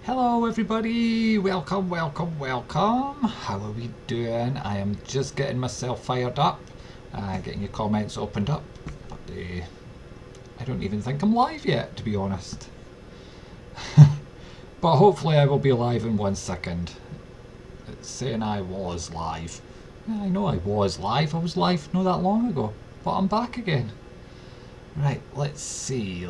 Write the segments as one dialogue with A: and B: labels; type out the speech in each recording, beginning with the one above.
A: Hello everybody, welcome. How are we doing? I am just getting myself fired up, getting your comments opened up. But, I don't even think I'm live yet, to be honest. But hopefully I will be live in 1 second. It's saying I was live. Yeah, I know I was live. I was live not that long ago, but I'm back again. Right, let's see.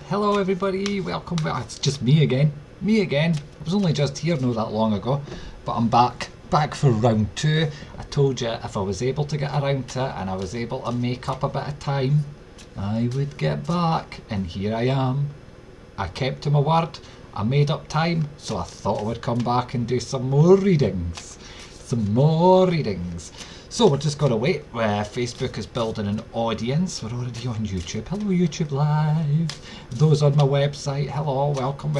A: Hello everybody, welcome back. It's just me again. I was only just here not that long ago, but I'm back for round 2. I told you if I was able to get around to it and I was able to make up a bit of time, I would get back, and here I am. I kept to my word, I made up time, so I thought I would come back and do some more readings. So we're just going to wait. Facebook is building an audience. We're already on YouTube. Hello YouTube Live. Those on my website, hello, welcome.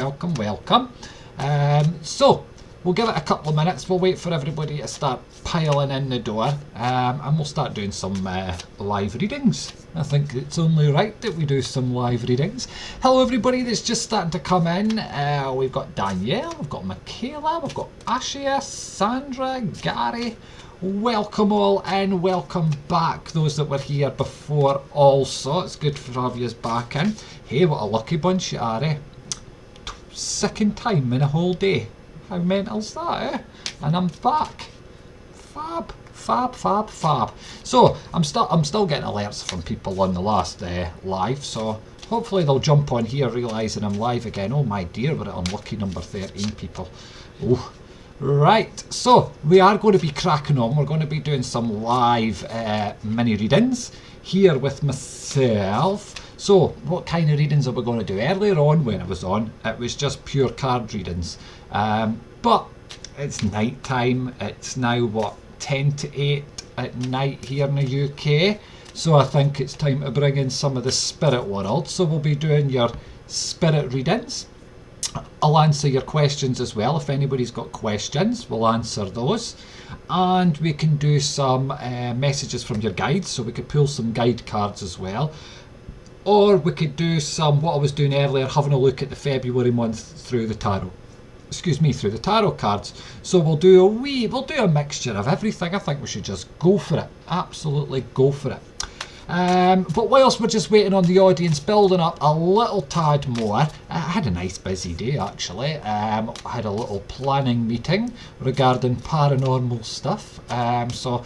A: So we'll give it a couple of minutes. We'll wait for everybody to start piling in the door, and we'll start doing some live readings. I think it's only right that we do some live readings. Hello everybody that's just starting to come in. We've got Danielle, we've got Michaela, we've got Ashia, Sandra, Gary. Welcome all and welcome back, those that were here before also. It's good to have you back in. Hey, what a lucky bunch you are, eh? Second time in a whole day. How mental's that, eh? And I'm back. Fab. So I'm still getting alerts from people on the last live, so hopefully they'll jump on here realising I'm live again. Oh my dear, we're at unlucky number 13 people. Oh. Right, so we are going to be cracking on. We're going to be doing some live mini readings here with myself. So what kind of readings are we going to do? Earlier on when I was on, it was just pure card readings. But it's night time. It's now, what, 10 to 8 at night here in the UK. So I think it's time to bring in some of the spirit world. So we'll be doing your spirit readings. I'll answer your questions as well. If anybody's got questions, we'll answer those. And we can do some messages from your guides, so we could pull some guide cards as well. Or we could do some, what I was doing earlier, having a look at the February month through the tarot. Through the tarot cards. So we'll do a mixture of everything. I think we should just go for it. Absolutely go for it. But whilst we're just waiting on the audience building up a little tad more, I had a nice busy day actually. I had a little planning meeting regarding paranormal stuff. So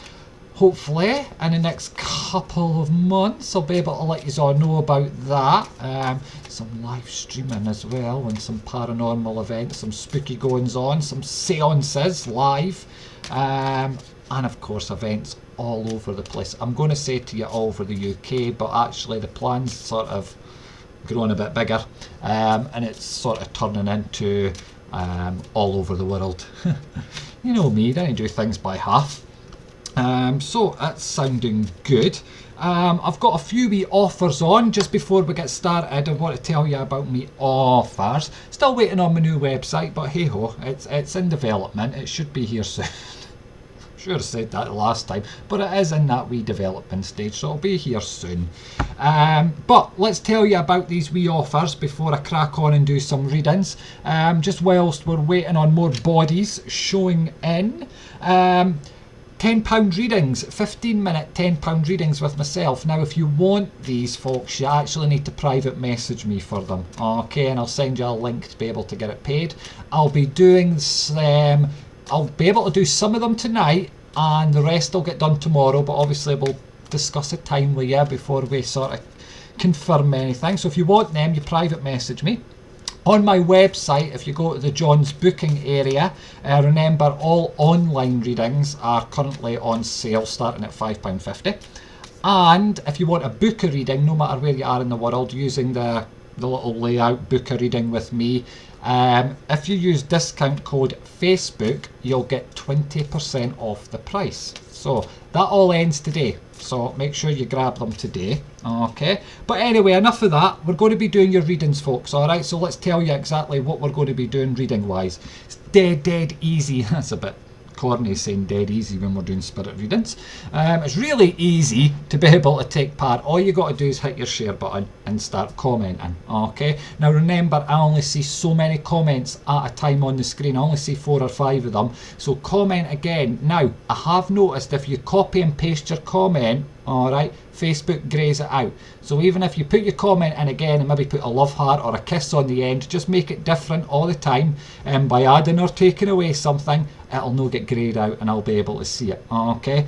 A: hopefully in the next couple of months I'll be able to let you all know about that. Some live streaming as well, and some paranormal events, some spooky goings on, some seances live, and of course events all over the place. I'm going to say to you all over the UK, but actually the plan's sort of grown a bit bigger, and it's sort of turning into all over the world. You know me, I do things by half. So that's sounding good. I've got a few wee offers on. Just before we get started, I want to tell you about me offers. Still waiting on my new website, but hey ho, it's in development. It should be here soon. Sure I said that last time, but it is in that wee development stage, so it'll be here soon. But let's tell you about these wee offers before I crack on and do some readings. Just whilst we're waiting on more bodies showing in. £10 readings, 15-minute £10 readings with myself. Now if you want these folks, you actually need to private message me for them, okay, and I'll send you a link to be able to get it paid. I'll be doing some, I'll be able to do some of them tonight and the rest will get done tomorrow, but obviously we'll discuss a time with you before we sort of confirm anything. So if you want them, you private message me. On my website, if you go to the John's booking area, remember all online readings are currently on sale starting at £5.50. And if you want to book a reading, no matter where you are in the world, using the little layout, book a reading with me, If you use discount code Facebook, you'll get 20% off the price. So that all ends today, so make sure you grab them today. Okay, but anyway, enough of that. We're going to be doing your readings, folks. All right, so let's tell you exactly what we're going to be doing reading wise. It's dead easy. That's a bit corny saying dead easy when we're doing spirit readings. It's really easy to be able to take part. All you got to do is hit your share button and start commenting. Okay, now remember, I only see so many comments at a time on the screen. I only see 4 or 5 of them, so comment again. Now I have noticed if you copy and paste your comment, all right, Facebook grays it out. So even if you put your comment in again and maybe put a love heart or a kiss on the end, just make it different all the time, and by adding or taking away something, it'll no get grayed out and I'll be able to see it. Okay,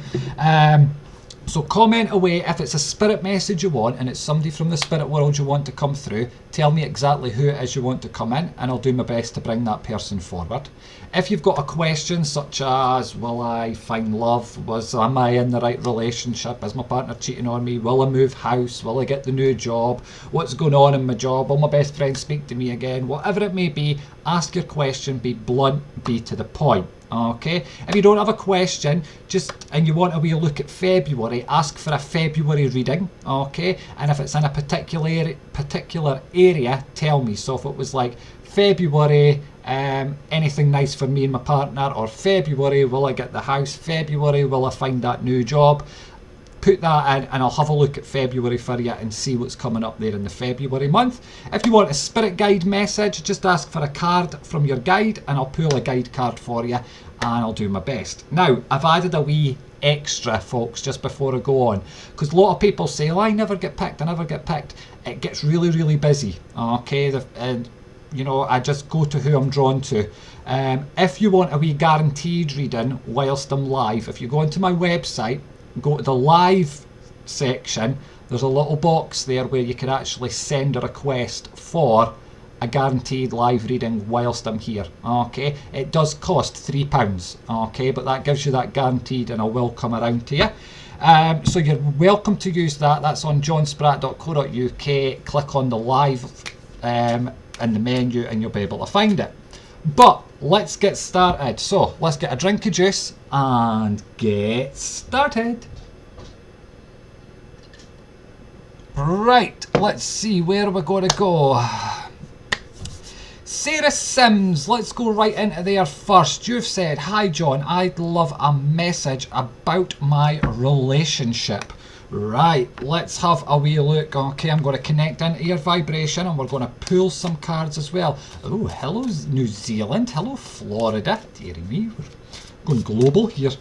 A: so comment away. If it's a spirit message you want and it's somebody from the spirit world you want to come through, tell me exactly who it is you want to come in and I'll do my best to bring that person forward. If you've got a question such as, will I find love? Am I in the right relationship? Is my partner cheating on me? Will I move house? Will I get the new job? What's going on in my job? Will my best friend speak to me again? Whatever it may be, ask your question, be blunt, be to the point. Okay, if you don't have a question and you want a wee look at February, ask for a February reading. Okay, and if it's in a particular area, tell me. So if it was like February, anything nice for me and my partner, or February, will I get the house? February, will I find that new job? Put that in and I'll have a look at February for you and see what's coming up there in the February month. If you want a spirit guide message, just ask for a card from your guide and I'll pull a guide card for you and I'll do my best. Now, I've added a wee extra, folks, just before I go on, because a lot of people say, oh, I never get picked, I never get picked. It gets really busy. Okay, and you know, I just go to who I'm drawn to. If you want a wee guaranteed reading whilst I'm live, if you go onto my website, go to the live section, there's a little box there where you can actually send a request for a guaranteed live reading whilst I'm here. Okay, it does cost £3, okay, but that gives you that guaranteed and I will come around to you. So you're welcome to use that. That's on johnspratt.co.uk. Click on the live in the menu and you'll be able to find it. But let's get started. So let's get a drink of juice and get started. Right, let's see, where are we going to go? Sarah Sims, let's go right into there first. You've said, hi John, I'd love a message about my relationship. Right, let's have a wee look. Okay, I'm going to connect into your vibration and we're going to pull some cards as well. Oh, hello New Zealand, hello Florida. Dear me, we're going global here.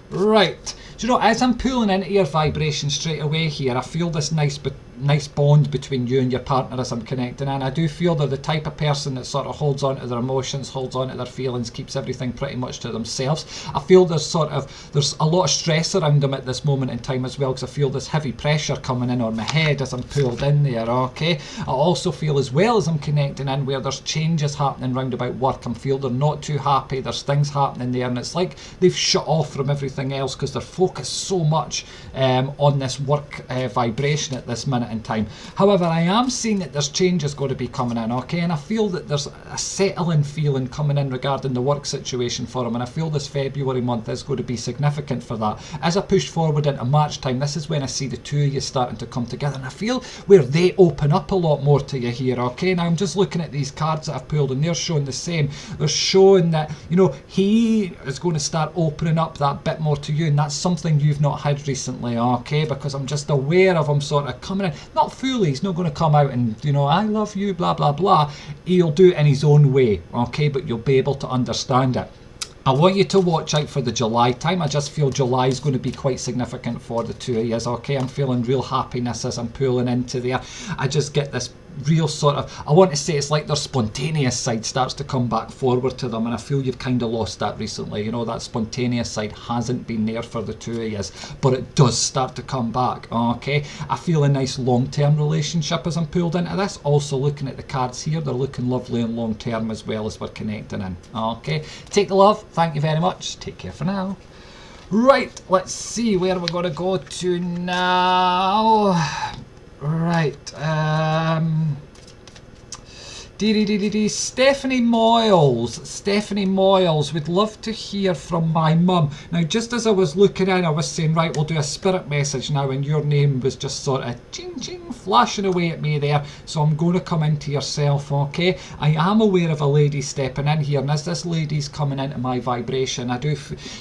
A: Right, do you know, as I'm pulling into your vibration straight away here, I feel this nice bond between you and your partner as I'm connecting in. I do feel they're the type of person that sort of holds on to their emotions, holds on to their feelings, keeps everything pretty much to themselves. I feel there's a lot of stress around them at this moment in time as well, because I feel this heavy pressure coming in on my head as I'm pulled in there. Okay, I also feel as well as I'm connecting in where there's changes happening round about work. I feel they're not too happy, there's things happening there, and it's like they've shut off from everything else because they're focused so much on this work vibration at this minute in time. However, I am seeing that there's changes going to be coming in, okay, and I feel that there's a settling feeling coming in regarding the work situation for them, and I feel this February month is going to be significant for that. As I push forward into March time, this is when I see the two of you starting to come together, and I feel where they open up a lot more to you here. Okay, now I'm just looking at these cards that I've pulled and they're showing the same. They're showing that, you know, he is going to start opening up that bit more to you, and that's something you've not had recently, okay, because I'm just aware of him sort of coming in, not fully, he's not going to come out and, you know, I love you, blah blah blah. He'll do it in his own way, okay, but you'll be able to understand it. I want you to watch out for the July time. I just feel July is going to be quite significant for the two of you, okay. I'm feeling real happiness as I'm pulling into there. I just get this real sort of, I want to say it's like their spontaneous side starts to come back forward to them, and I feel you've kind of lost that recently. You know, that spontaneous side hasn't been there for the two of you, but it does start to come back, okay. I feel a nice long-term relationship as I'm pulled into this. Also looking at the cards here, they're looking lovely and long-term as well as we're connecting in, okay. Take the love, thank you very much, take care for now. Right, let's see where we're going to go to now. Right, Stephanie Moyles would love to hear from my mum. Now, just as I was looking in, I was saying, right, we'll do a spirit message now, and your name was just sort of ching ching flashing away at me there. So I'm going to come into yourself, okay? I am aware of a lady stepping in here, and as this lady's coming into my vibration, I do,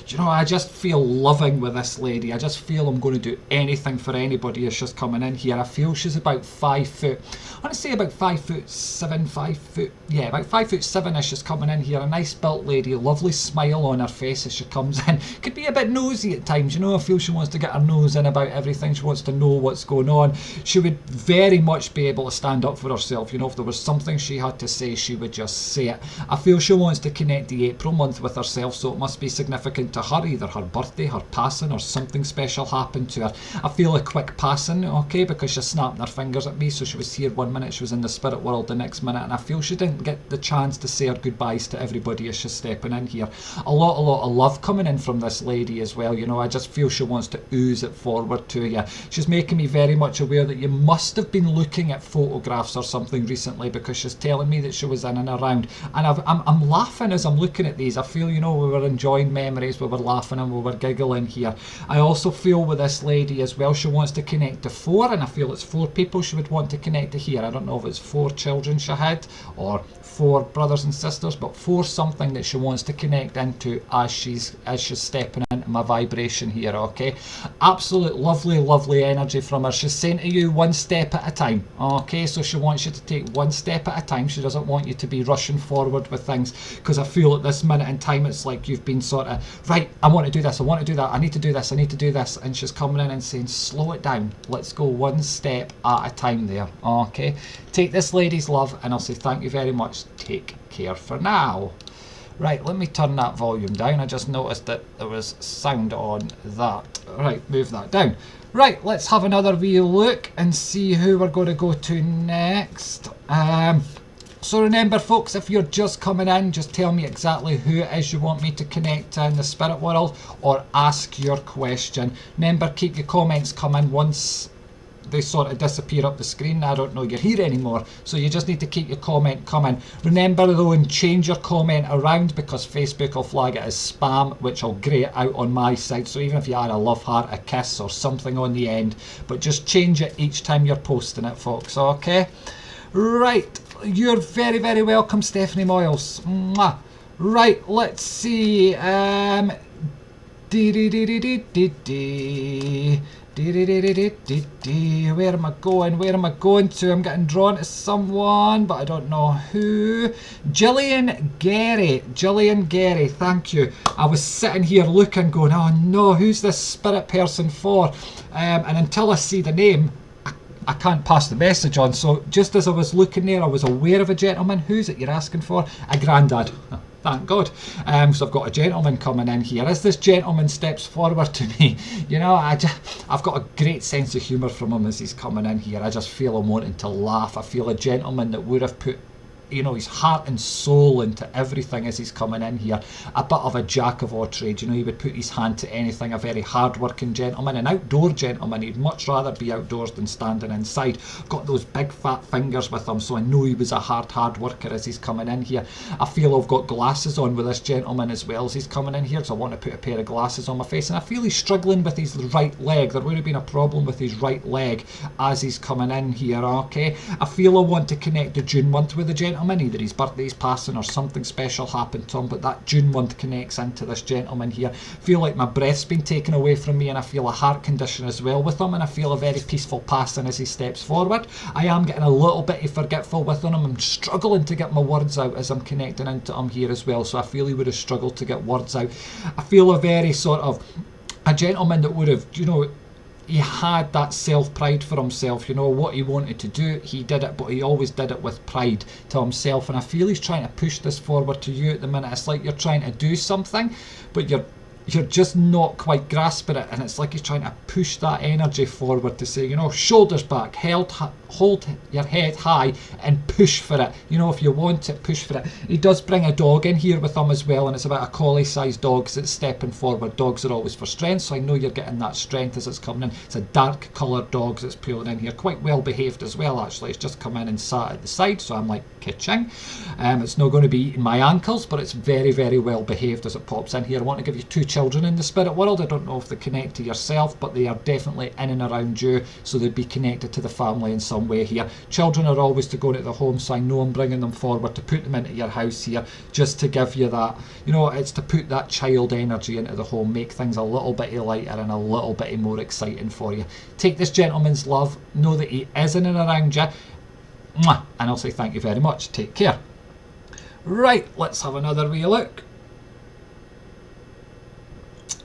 A: you know, I just feel loving with this lady. I just feel I'm going to do anything for anybody as she's coming in here. I feel she's about 5 foot. I want to say about 5'7", 5 foot, yeah, about 5'7" is coming in here. A nice built lady, lovely smile on her face as she comes in. Could be a bit nosy at times, you know. I feel she wants to get her nose in about everything. She wants to know what's going on. She would very much be able to stand up for herself, you know. If there was something she had to say, she would just say it. I feel she wants to connect the April month with herself, so it must be significant to her, either her birthday, her passing, or something special happened to her. I feel a quick passing, okay, because she's snapping her fingers at me. So she was here one minute, she was in the spirit world the next minute, and I feel she didn't get the chance to say her goodbyes to everybody as she's stepping in here. A lot of love coming in from this lady as well, you know. I just feel she wants to ooze it forward to you. She's making me very much aware that you must have been looking at photographs or something recently, because she's telling me that she was in and around, and I'm laughing as I'm looking at these. I feel, you know, we were enjoying memories, we were laughing and we were giggling here. I also feel with this lady as well, she wants to connect to 4, and I feel it's 4 people she would want to connect to here. I don't know if it's 4 children she had or 4 brothers and sisters, but 4 something that she wants to connect into as she's stepping into my vibration here, okay? Absolute lovely energy from her. She's saying to you, one step at a time, okay? So she wants you to take one step at a time. She doesn't want you to be rushing forward with things, because I feel at this minute in time it's like you've been sort of, right, I want to do this, I want to do that, I need to do this, I need to do this, and she's coming in and saying, slow it down, let's go one step at a time there, okay? Take this lady's love, and I'll say thank you very much. Take care for now. Right, let me turn that volume down. I just noticed that there was sound on that. Right, move that down. Right, let's have another wee look and see who we're going to go to next. So remember, folks, if you're just coming in, just tell me exactly who it is you want me to connect to in the spirit world, or ask your question. Remember, keep your comments coming. Once they sort of disappear up the screen, I don't know you're here anymore, so you just need to keep your comment coming. Remember though, and change your comment around, because Facebook will flag it as spam, which will grey it out on my side. So even if you add a love heart, a kiss or something on the end, but just change it each time you're posting it, folks, okay? Right, you're very welcome, Stephanie Moyles. Mwah. Right, let's see. Where am I going? Where am I going to? I'm getting drawn to someone, but I don't know who. Gillian Gary, thank you. I was sitting here looking, going, oh no, who's this spirit person for? And until I see the name, I can't pass the message on. So just as I was looking there, I was aware of a gentleman. Who's it you're asking for? A granddad. Thank God. So I've got a gentleman coming in here. As this gentleman steps forward to me, you know, I've got a great sense of humour from him as he's coming in here. I just feel him wanting to laugh. I feel a gentleman that would have put, you know, his heart and soul into everything as he's coming in here. A bit of a jack of all trades, you know, he would put his hand to anything. A very hard-working gentleman, an outdoor gentleman. He'd much rather be outdoors than standing inside. Got those big fat fingers with him, so I know he was a hard worker as he's coming in here. I feel I've got glasses on with this gentleman as well as he's coming in here, so I want to put a pair of glasses on my face, and I feel he's struggling with his right leg. There would have been a problem with his right leg as he's coming in here, okay? I feel I want to connect the June month with the gentleman. Either his birthday's passing or something special happened to him, but that June month connects into this gentleman here. Feel like my breath's been taken away from me, and I feel a heart condition as well with him, and I feel a very peaceful passing as he steps forward. I am getting a little bit forgetful with him. I'm struggling to get my words out as I'm connecting into him here as well, so I feel he would have struggled to get words out. I feel a very sort of a gentleman that would have, you know, he had that self-pride for himself, you know, what he wanted to do, he did it, but he always did it with pride to himself, and I feel he's trying to push this forward to you at the minute. It's like you're trying to do something, but you're just not quite grasping it, and it's like he's trying to push that energy forward to say, you know, shoulders back, hold your head high and push for it. You know, if you want it, push for it. He does bring a dog in here with him as well, and it's about a collie-sized dog that's stepping forward. Dogs are always for strength, so I know you're getting that strength as it's coming in. It's a dark coloured dog that's pulling in here, quite well behaved as well actually. It's just come in and sat at the side, so I'm like, ka-ching. It's not going to be eating my ankles, but it's very, very well behaved as it pops in here. I want to give you 2 children in the spirit world. I don't know if they connect to yourself, but they are definitely in and around you, so they'd be connected to the family in some way here. Children are always to go into the home, so I know I'm bringing them forward to put them into your house here, just to give you that, you know, it's to put that child energy into the home, make things a little bit lighter and a little bit more exciting for you. Take this gentleman's love, know that he is in and around you. Mwah! And I'll say thank you very much. Take care. Right, let's have another wee look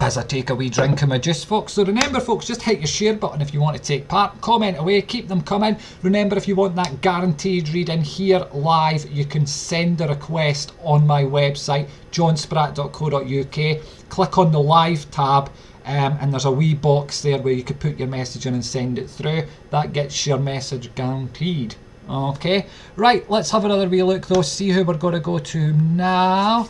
A: as I take a wee drink of my juice, folks. So remember, folks, just hit your share button if you want to take part. Comment away, keep them coming. Remember, if you want that guaranteed reading here live, you can send a request on my website, johnspratt.co.uk. Click on the live tab, and there's a wee box there where you could put your message in and send it through. That gets your message guaranteed. Okay, right, let's have another wee look though, see who we're going to go to now.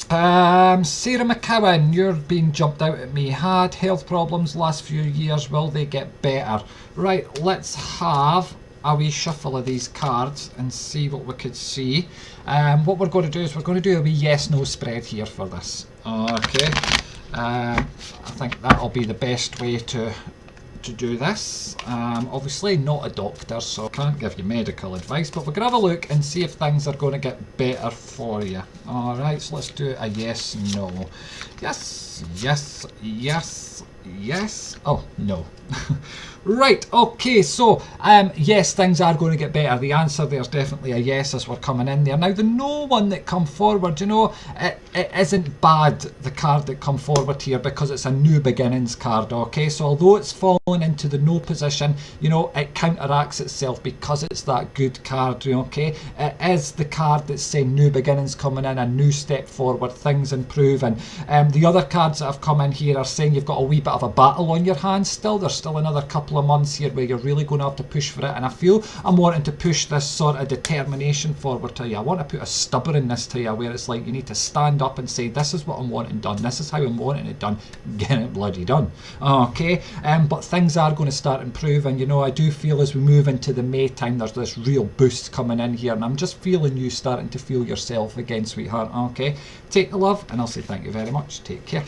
A: Sarah McCowan, you're being jumped out at me. Had health problems last few years, will they get better? Right, let's have a wee shuffle of these cards and see what we could see. What we're going to do is we're going to do a wee yes-no spread here for this. Okay, I think that'll be the best way to do this. Obviously not a doctor, so I can't give you medical advice, but we're going to have a look and see if things are going to get better for you. Alright, so let's do a yes, no. Yes, yes, yes, yes. Oh, no. Right, okay, so yes, things are going to get better. The answer there's definitely a yes as we're coming in there. Now, the no one that come forward, you know, it isn't bad, the card that come forward here, because it's a new beginnings card, okay? So although it's fallen into the no position, you know, it counteracts itself because it's that good card, okay? It is the card that's saying new beginnings coming in, a new step forward, things improving. The other cards that have come in here are saying you've got a wee bit of a battle on your hands still. There's still another couple of months here where you're really going to have to push for it, and I feel I'm wanting to push this sort of determination forward to you. I want to put a stubbornness to you where it's like you need to stand up and say, this is what I'm wanting done, this is how I'm wanting it done, get it bloody done. Okay, but things are going to start improving. You know, I do feel as we move into the May time there's this real boost coming in here, and I'm just feeling you starting to feel yourself again, sweetheart. Okay, take the love, and I'll say thank you very much. Take care.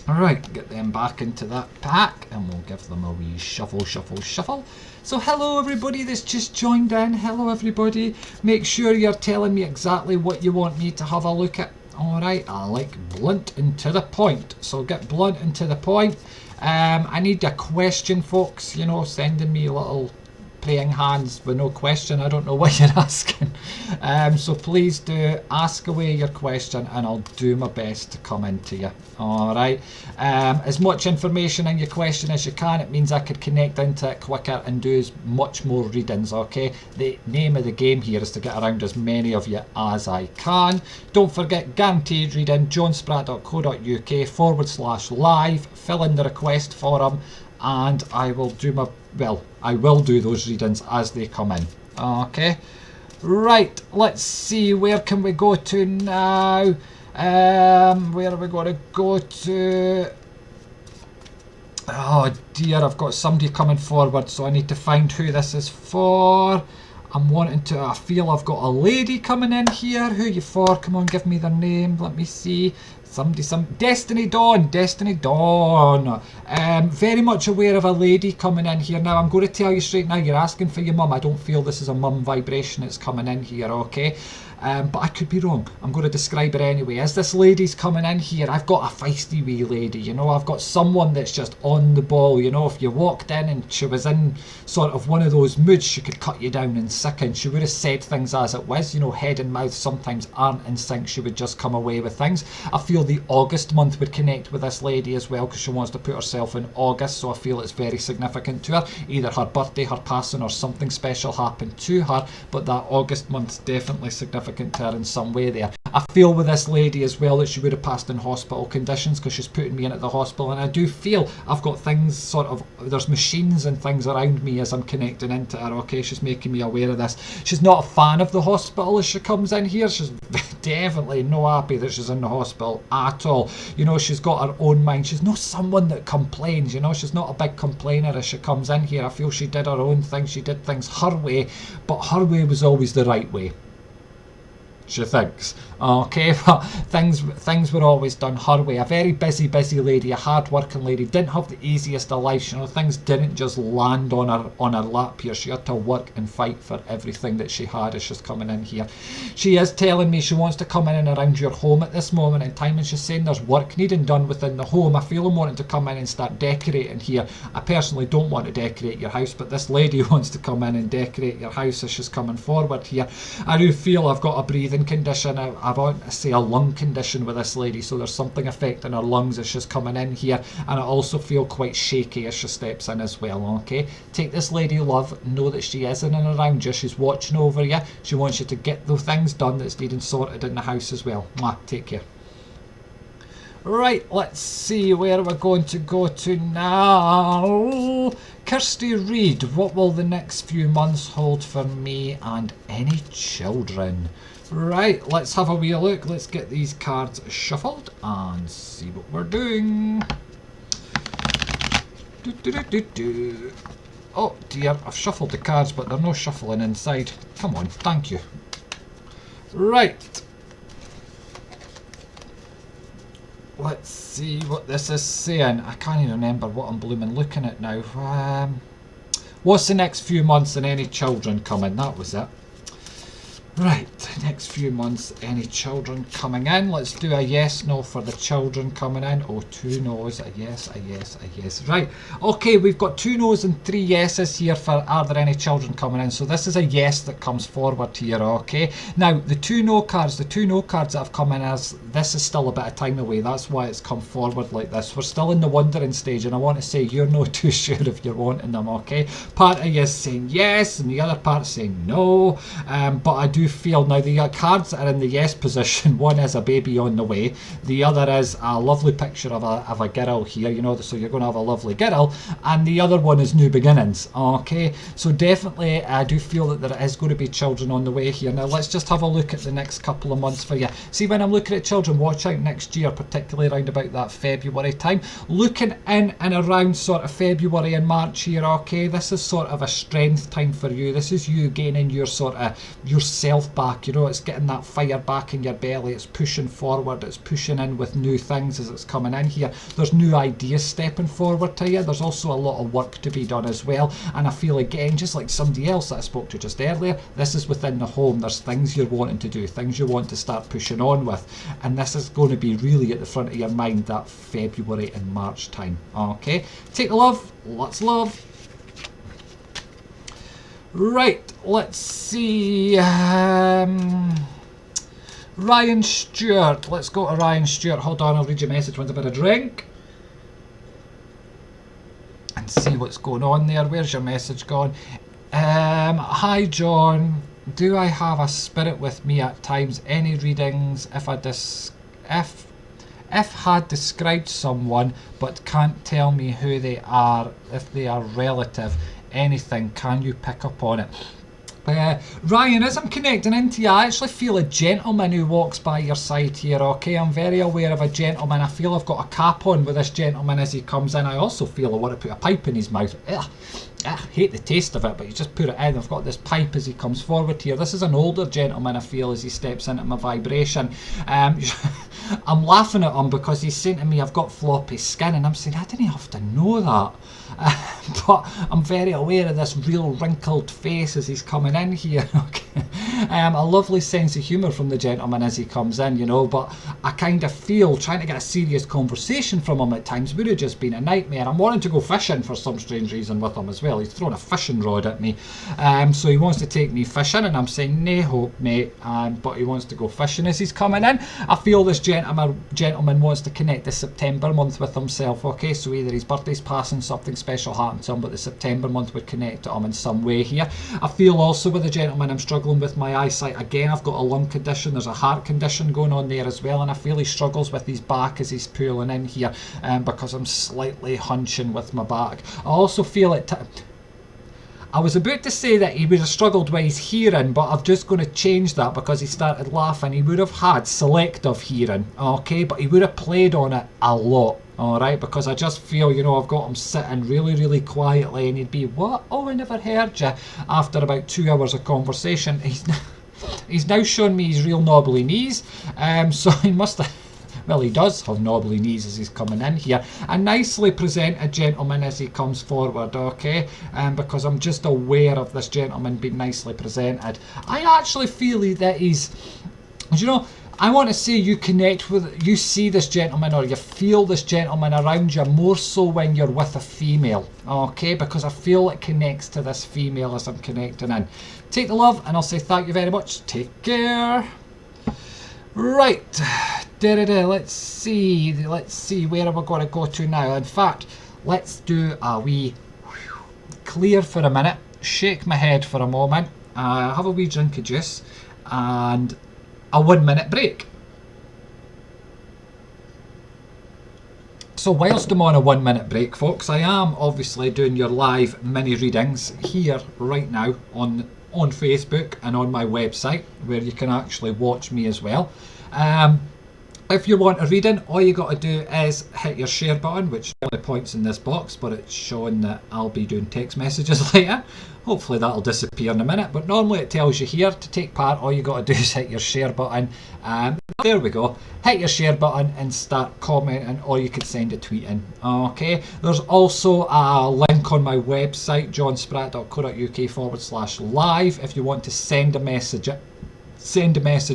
A: Alright, get them back into that pack and we'll give them a wee shuffle, shuffle, shuffle. So hello everybody that's just joined in. Hello everybody. Make sure you're telling me exactly what you want me to have a look at. Alright, I like blunt and to the point. So get blunt and to the point. I need a question, folks. You know, sending me little praying hands with no question. I don't know what you're asking. So please do ask away your question and I'll do my best to come into you. Alright, as much information in your question as you can. It means I could connect into it quicker and do as much more readings. Okay, the name of the game here is to get around as many of you as I can. Don't forget, guaranteed reading, johnspratt.co.uk/live. Fill in the request form and I will do my, well, I will do those readings as they come in. Okay, right, let's see, where can we go to now? Where are we going to go to? Oh dear, I've got somebody coming forward, so I need to find who this is for. I'm wanting to, I feel I've got a lady coming in here. Who are you for? Come on, give me their name. Let me see. Somebody, Destiny Dawn, Destiny Dawn. Very much aware of a lady coming in here. Now, I'm going to tell you straight now, you're asking for your mum. I don't feel this is a mum vibration that's coming in here, okay? But I could be wrong. I'm going to describe her anyway. As this lady's coming in here, I've got a feisty wee lady, you know. I've got someone that's just on the ball, you know. If you walked in and she was in sort of one of those moods, she could cut you down in second. She would have said things as it was, you know. Head and mouth sometimes aren't in sync. She would just come away with things. I feel the August month would connect with this lady as well, because she wants to put herself in August, so I feel it's very significant to her. Either her birthday, her passing, or something special happened to her, but that August month's definitely significant to her in some way there. I feel with this lady as well that she would have passed in hospital conditions because she's putting me in at the hospital, and I do feel I've got things sort of, there's machines and things around me as I'm connecting into her, okay? She's making me aware of this. She's not a fan of the hospital as she comes in here. She's definitely not happy that she's in the hospital at all. You know, she's got her own mind. She's not someone that complains, you know, she's not a big complainer as she comes in here. I feel she did her own thing, she did things her way, but her way was always the right way, she thinks. Okay, but things were always done her way. A very busy lady, a hard-working lady, didn't have the easiest of lives. You know, things didn't just land on her lap here. She had to work and fight for everything that she had as she's coming in here. She is telling me she wants to come in and around your home at this moment in time, and she's saying there's work needing done within the home. I feel I'm wanting to come in and start decorating here. I personally don't want to decorate your house, but this lady wants to come in and decorate your house as she's coming forward here. I do feel I've got a breathing condition. I want to say a lung condition with this lady, so there's something affecting her lungs as she's coming in here, and I also feel quite shaky as she steps in as well, okay? Take this lady, love, know that she is in and around you, she's watching over you, she wants you to get the things done that's needing sorted in the house as well. Mwah, take care. Right, let's see where we're going to go to now. Kirsty Reid, what will the next few months hold for me and any children? Right, let's have a wee look. Let's get these cards shuffled and see what we're doing. Oh dear, I've shuffled the cards, but they're no shuffling inside. Come on, thank you. Right. Let's see what this is saying. I can't even remember what I'm blooming looking at now. What's the next few months and any children coming? That was it. Right, next few months, any children coming in? Let's do a yes, no for the children coming in. Oh, 2 no's, a yes, a yes, a yes. Right, okay, we've got 2 no's and 3 yeses here for are there any children coming in. So this is a yes that comes forward here, okay? Now, the 2 no cards that have come in as, this is still a bit of time away. That's why it's come forward like this. We're still in the wondering stage, and I want to say you're not too sure if you're wanting them, okay? Part of you is saying yes, and the other part saying no, but I do feel now the cards that are in the yes position, one is a baby on the way, the other is a lovely picture of a girl here, you know, so you're going to have a lovely girl, and the other one is new beginnings, okay? So definitely I do feel that there is going to be children on the way here. Now let's just have a look at the next couple of months for you. See, when I'm looking at children, watch out next year, particularly around about that February time. Looking in and around sort of February and March here, okay? This is sort of a strength time for you. This is you gaining your sort of yourself back. You know, it's getting that fire back in your belly, it's pushing forward, it's pushing in with new things as it's coming in here. There's new ideas stepping forward to you. There's also a lot of work to be done as well, and I feel again, just like somebody else that I spoke to just earlier, this is within the home. There's things you're wanting to do, things you want to start pushing on with, and this is going to be really at the front of your mind that February and March time, okay? Take the love, lots of love. Right, let's see. Ryan Stewart. Let's go to Ryan Stewart. Hold on, I'll read your message. Want a bit of drink? And see what's going on there. Where's your message gone? Hi, John. Do I have a spirit with me at times? Any readings if had described someone but can't tell me who they are, if they are relative, anything, can you pick up on it? Ryan, as I'm connecting into you, I actually feel a gentleman who walks by your side here, okay? I'm very aware of a gentleman. I feel I've got a cap on with this gentleman as he comes in. I also feel I want to put a pipe in his mouth. I hate the taste of it, but you just put it in. I've got this pipe as he comes forward here. This is an older gentleman, I feel, as he steps into my vibration. I'm laughing at him because he's saying to me, I've got floppy skin, and I'm saying, I didn't have to know that. But I'm very aware of this real wrinkled face as he's coming in here. Okay. A lovely sense of humour from the gentleman as he comes in, you know, but I kind of feel trying to get a serious conversation from him at times would have just been a nightmare. I'm wanting to go fishing for some strange reason with him as well. He's thrown a fishing rod at me, so he wants to take me fishing, and I'm saying, no hope, mate, but he wants to go fishing as he's coming in. I feel this gentleman wants to connect the September month with himself, okay? So either his birthday's passing, something special happened to him, but the September month would connect to him in some way here. I feel also with the gentleman, I'm struggling with my my eyesight. Again, I've got a lung condition, there's a heart condition going on there as well, and I feel he struggles with his back as he's pulling in here, because I'm slightly hunching with my back. I also feel it. I was about to say that he would have struggled with his hearing, but I'm just going to change that because he started laughing. He would have had selective hearing, okay, but he would have played on it a lot, alright, because I just feel, you know, I've got him sitting really, really quietly, and he'd be, what? Oh, I never heard you. After about 2 hours of conversation, he's now shown me his real knobbly knees, so he must have... Well, he does have knobbly knees as he's coming in here. A nicely presented gentleman as he comes forward, okay? Because I'm just aware of this gentleman being nicely presented. I actually feel that he's... You know, I want to say you connect with... You see this gentleman or you feel this gentleman around you more so when you're with a female, okay? Because I feel it connects to this female as I'm connecting in. Take the love, and I'll say thank you very much. Take care. Right. Let's see where are we going to go to now. In fact, let's do a wee clear for a minute, shake my head for a moment, have a wee drink of juice, and a 1 minute break. So whilst I'm on a 1 minute break, folks, I am obviously doing your live mini readings here right now on Facebook and on my website, where you can actually watch me as well. If you want a reading, all you got to do is hit your share button, which only points in this box, but it's showing that I'll be doing text messages later. Hopefully that'll disappear in a minute, but normally it tells you here to take part, all you got to do is hit your share button. There we go. Hit your share button and start commenting, or you could send a tweet in. Okay. There's also a link on my website, johnspratt.co.uk/live, if you want to send a message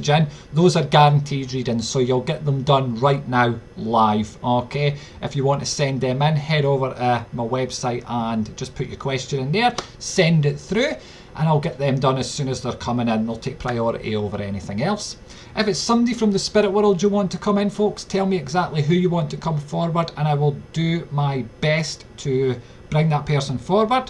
A: in. Those are guaranteed readings, so you'll get them done right now live, okay? If you want to send them in, head over to my website and just put your question in there, send it through, and I'll get them done as soon as they're coming in. They'll take priority over anything else. If it's somebody from the spirit world you want to come in, folks, tell me exactly who you want to come forward, and I will do my best to bring that person forward.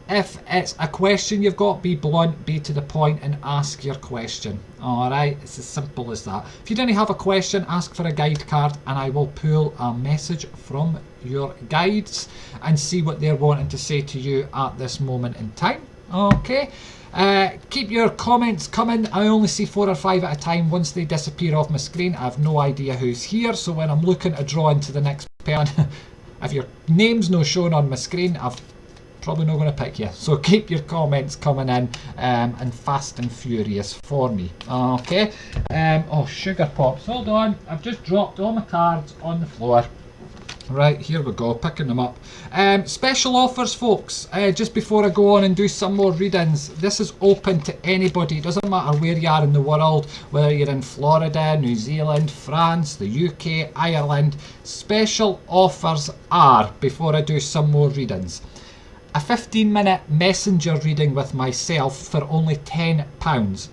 A: If it's a question you've got, be blunt, be to the point, and ask your question. Alright, it's as simple as that. If you didn't have a question, ask for a guide card, and I will pull a message from your guides and see what they're wanting to say to you at this moment in time. Okay. Keep your comments coming. I only see 4 or 5 at a time. Once they disappear off my screen, I have no idea who's here, so when I'm looking to draw into the next person, if your name's not shown on my screen, I've probably not going to pick you. So keep your comments coming in, and fast and furious for me. Okay. Oh, sugar pops. Hold on. I've just dropped all my cards on the floor. Right, here we go, picking them up. Special offers, folks, just before I go on and do some more readings. This is open to anybody. It doesn't matter where you are in the world, whether you're in Florida, New Zealand, France, the UK, Ireland. Special offers are, before I do some more readings, a 15-minute messenger reading with myself for only £10.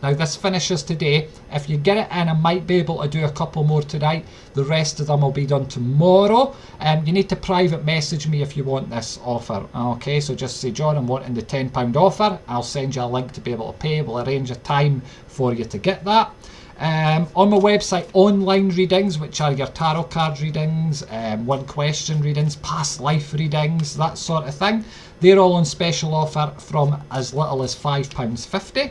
A: Now this finishes today. If you get it in, I might be able to do a couple more tonight. The rest of them will be done tomorrow. You need to private message me if you want this offer. Okay, so just say, John, I'm wanting the £10 offer. I'll send you a link to be able to pay. We'll arrange a time for you to get that. On my website, online readings, which are your tarot card readings, one question readings, past life readings, that sort of thing. They're all on special offer from as little as £5.50.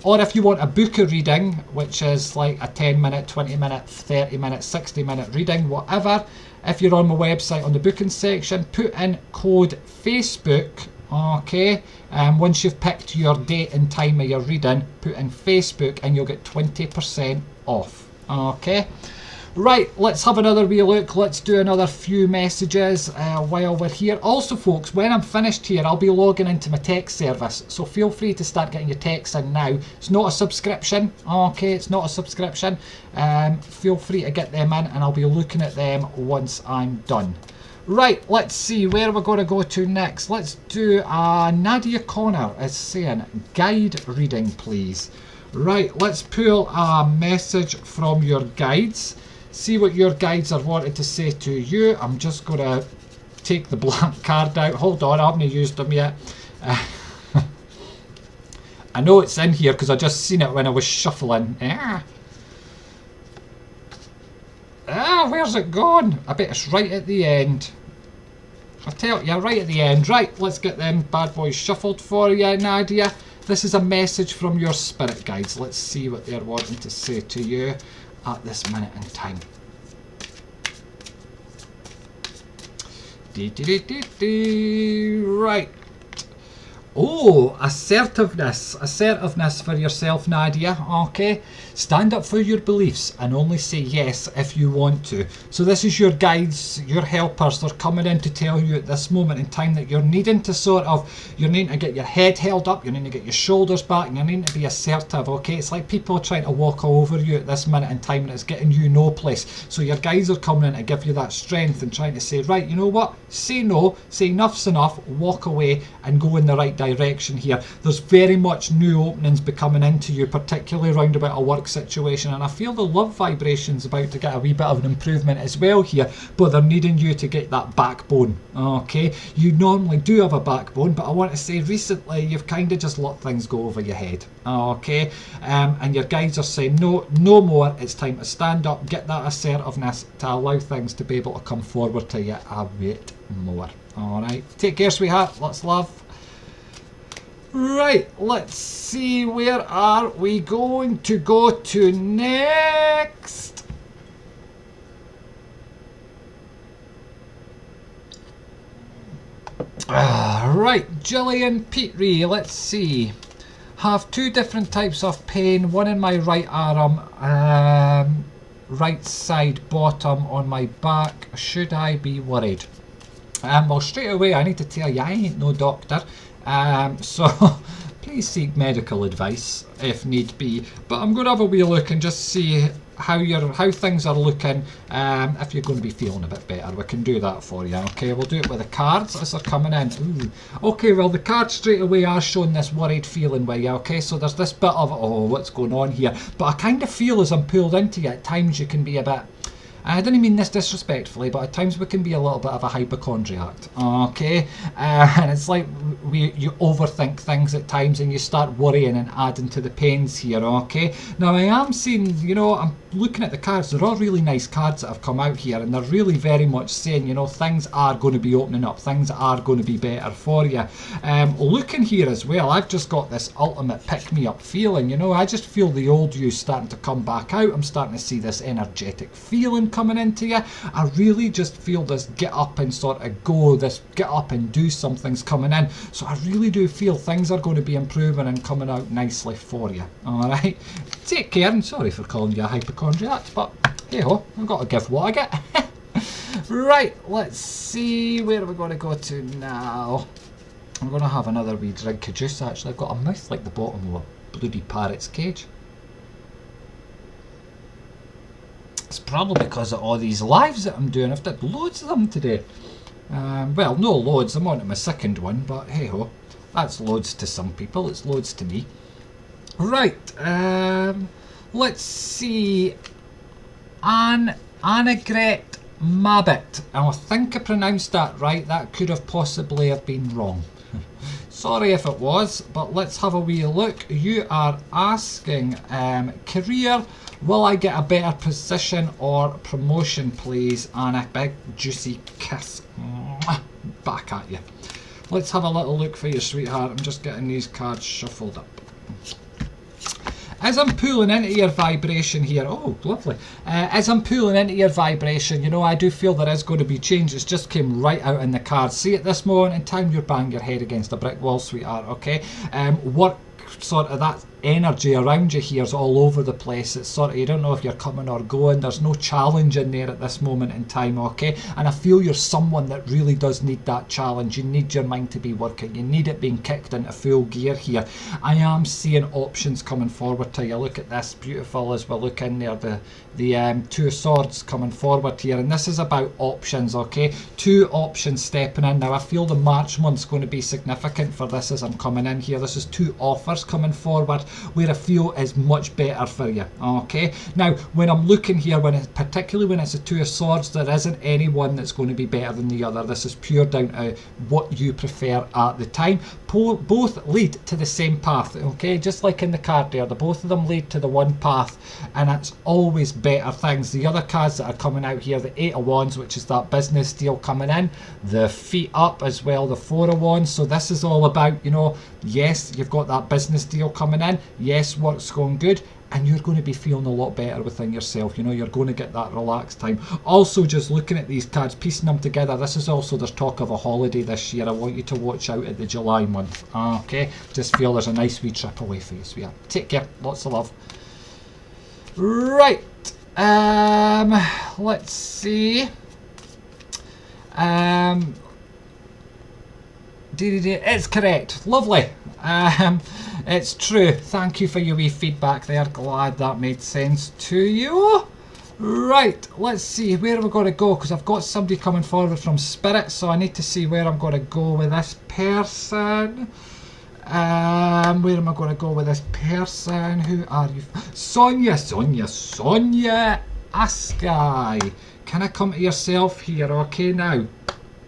A: Or if you want a book a reading, which is like a 10-minute, 20-minute, 30-minute, 60-minute reading, whatever, if you're on my website on the booking section, put in code Facebook. Okay, once you've picked your date and time of your reading, put in Facebook and you'll get 20% off. Okay, right, let's have another wee look. Let's do another few messages while we're here. Also, folks, when I'm finished here, I'll be logging into my text service, so feel free to start getting your texts in now. It's not a subscription. Okay, it's not a subscription. Feel free to get them in and I'll be looking at them once I'm done. Right, let's see, where are we going to go to next? Let's do Nadia Connor is saying, guide reading please. Right, let's pull a message from your guides. See what your guides are wanting to say to you. I'm just going to take the blank card out. Hold on, I haven't used them yet. I know it's in here because I just seen it when I was shuffling. Where's it gone? I bet it's right at the end. I tell you, right at the end. Right, let's get them bad boys shuffled for you, Nadia. This is a message from your spirit guides. Let's see what they're wanting to say to you at this minute in time. Right. Oh, assertiveness. Assertiveness for yourself, Nadia. Okay. Stand up for your beliefs and only say yes if you want to. So this is your guides, your helpers. They're coming in to tell you at this moment in time that you're needing to you're needing to get your head held up, you're needing to get your shoulders back, and you're needing to be assertive, okay? It's like people trying to walk all over you at this minute in time and it's getting you no place. So your guides are coming in to give you that strength and trying to say, right, you know what? Say no, say enough's enough, walk away and go in the right direction here. There's very much new openings becoming into you, particularly around about a work situation, and I feel the love vibration's about to get a wee bit of an improvement as well here, but they're needing you to get that backbone, okay? You normally do have a backbone, but I want to say recently you've kind of just let things go over your head, okay? And your guides are saying no more. It's time to stand up, get that assertiveness to allow things to be able to come forward to you a bit more. All right, take care, sweetheart. Lots of love. Right, let's see, where are we going to go to next? Right, Gillian Petrie, let's see. Have 2 different types of pain, one in my right arm, right side bottom on my back. Should I be worried? Well, straight away I need to tell you I ain't no doctor. So please seek medical advice if need be, but I'm going to have a wee look and just see how things are looking. If you're going to be feeling a bit better, we can do that for you. Okay, we'll do it with the cards as they're coming in. Ooh. Okay, well the cards straight away are showing this worried feeling with you. Okay, so there's this bit of, oh, what's going on here, but I kind of feel as I'm pulled into you at times you can be a bit, I didn't mean this disrespectfully, but at times we can be a little bit of a hypochondriac, okay? And it's like you overthink things at times and you start worrying and adding to the pains here, okay? Now I am seeing, you know, I'm looking at the cards, they're all really nice cards that have come out here, and they're really very much saying, you know, things are going to be opening up, things are going to be better for you. Looking here as well, I've just got this ultimate pick-me-up feeling, you know, I just feel the old you starting to come back out. I'm starting to see this energetic feeling coming into you. I really just feel this get up and sort of go, this get up and do something's coming in. So I really do feel things are going to be improving and coming out nicely for you. Alright, take care, and sorry for calling you a hypochondriac, but hey ho, I've got to give what I get. Right, let's see, where are we going to go to now? I'm going to have another wee drink of juice. Actually, I've got a mouth like the bottom of a bloody parrot's cage. It's probably because of all these lives that I'm doing. I've done loads of them today. Well, no loads, I'm on to my second one, but hey ho, that's loads to some people, it's loads to me. Right, let's see. Annegret Mabbit. I think I pronounced that right. That could have possibly have been wrong. Sorry if it was, but let's have a wee look. You are asking, career, will I get a better position or promotion, please? And a big juicy kiss back at you. Let's have a little look for you, sweetheart. I'm just getting these cards shuffled up. As I'm pulling into your vibration here, oh lovely, as I'm pulling into your vibration, you know, I do feel there is going to be change. It's just came right out in the cards. See, at this moment in time you're banging your head against a brick wall, sweetheart, okay? Work, sort of that energy around you here is all over the place. It's sort of, you don't know if you're coming or going. There's no challenge in there at this moment in time, okay? And I feel you're someone that really does need that challenge. You need your mind to be working. You need it being kicked into full gear here. I am seeing options coming forward to you. Look at this, beautiful, as we look in there, the Two of Swords coming forward here, and this is about options, okay? 2 options stepping in. Now I feel the March month's going to be significant for this as I'm coming in here. This is 2 offers coming forward. where I feel is much better for you. Okay, now when I'm looking here, particularly when it's a two of swords, there isn't anyone that's going to be better than the other. This is pure down to what you prefer at the time. Both lead to the same path, okay, just like in the card there, both of them lead to the one path, and it's always better things. The other cards that are coming out here, the Eight of Wands, which is that business deal coming in, the Feet Up as well, the Four of Wands. So this is all about, you know, yes, you've got that business deal coming in, yes, work's going good, and you're going to be feeling a lot better within yourself. You know, you're going to get that relaxed time. Also, just looking at these cards, piecing them together, this is also, there's talk of a holiday this year. I want you to watch out at the July month. Okay, just feel there's a nice wee trip away for you, sweetheart. Take care, lots of love. Right, let's see. It's correct. Lovely. It's true. Thank you for your wee feedback there. Glad that made sense to you. Right, let's see. Where are we going to go? Because I've got somebody coming forward from Spirit, so I need to see where I'm going to go with this person. Where am I going to go with this person? Who are you? Sonia Askai. Can I come to yourself here? Okay, now.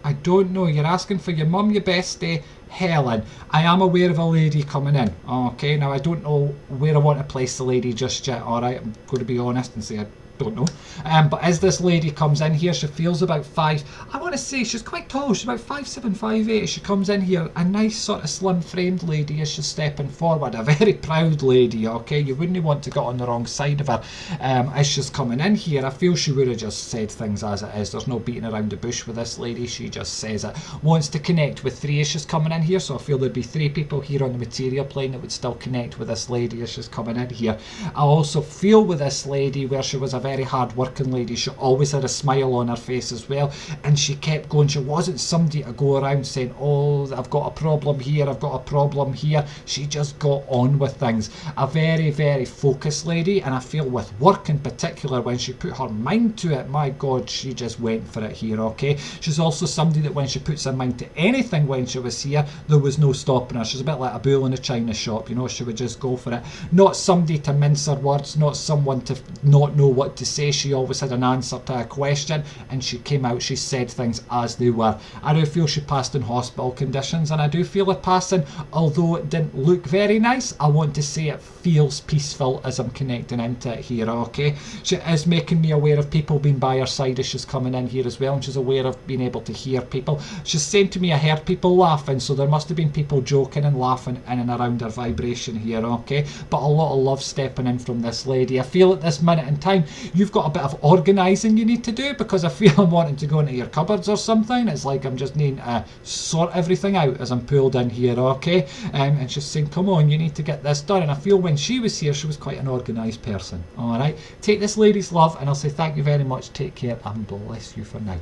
A: I don't know. You're asking for your mum, your bestie, Helen. I am aware of a lady coming in. Okay, now I don't know where I want to place the lady just yet. Alright, I'm going to be honest and say I don't know. But as this lady comes in here, she feels about 5. I want to say she's quite tall. She's about 5'7", 5'8". She comes in here, a nice sort of slim-framed lady as she's stepping forward. A very proud lady, okay? You wouldn't want to get on the wrong side of her. As she's coming in here, I feel she would have just said things as it is. There's no beating around the bush with this lady. She just says it. Wants to connect with 3 as she's coming in here, so I feel there'd be 3 people here on the material plane that would still connect with this lady as she's coming in here. I also feel with this lady where she was a very hard working lady, she always had a smile on her face as well, and she kept going. She wasn't somebody to go around saying, oh, I've got a problem here, I've got a problem here. She just got on with things. A very, very focused lady, and I feel with work in particular, when she put her mind to it, my God, she just went for it here, okay? She's also somebody that when she puts her mind to anything when she was here, there was no stopping her. She's a bit like a bull in a china shop, you know, she would just go for it. Not somebody to mince her words, not someone to not know what to say. She always had an answer to a question, and she came out, she said things as they were. I do feel she passed in hospital conditions, and I do feel it passing, although it didn't look very nice. I want to say it feels peaceful as I'm connecting into it here, okay? She is making me aware of people being by her side as she's coming in here as well, and she's aware of being able to hear people. She's saying to me, I heard people laughing, so there must have been people joking and laughing in and around her vibration here, okay? But a lot of love stepping in from this lady. I feel at this minute in time, you've got a bit of organising you need to do, because I feel I'm wanting to go into your cupboards or something. It's like I'm just needing to sort everything out as I'm pulled in here, okay? And she's saying, come on, you need to get this done. And I feel when she was here, she was quite an organised person. Alright, take this lady's love, and I'll say thank you very much, take care, and bless you for now.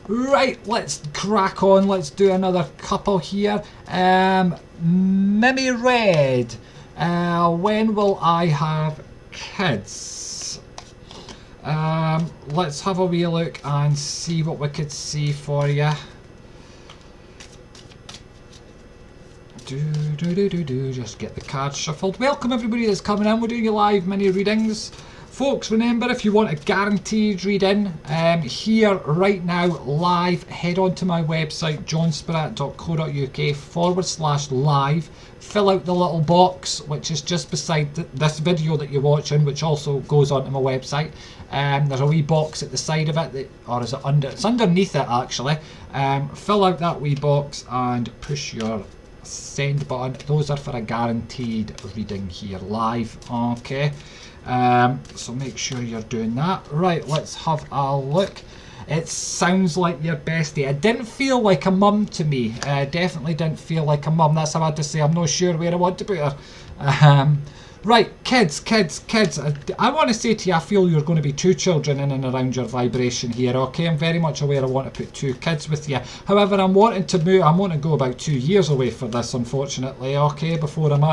A: Right, let's crack on. Let's do another couple here. Mimi Red, when will I have kids? Let's have a wee look and see what we could see for you. Just get the cards shuffled. Welcome everybody that's coming in. We're doing your live mini readings. Folks, remember, if you want a guaranteed reading here right now live, head on to my website johnspratt.co.uk/live. Fill out the little box which is just beside this video that you're watching, which also goes onto my website. There's a wee box at the side of it, or is it under? It's underneath it actually. Fill out that wee box and push your send button. Those are for a guaranteed reading here live, okay? So make sure you're doing that. Right, let's have a look. It sounds like your bestie. It didn't feel like a mum to me. Definitely didn't feel like a mum. That's how I had to say. I'm not sure where I want to put her. Right, kids. I want to say to you, I feel you're going to be 2 children in and around your vibration here, okay? I'm very much aware I want to put 2 kids with you. However, I'm wanting to move. I want to go about 2 years away for this, unfortunately, okay? Before I'm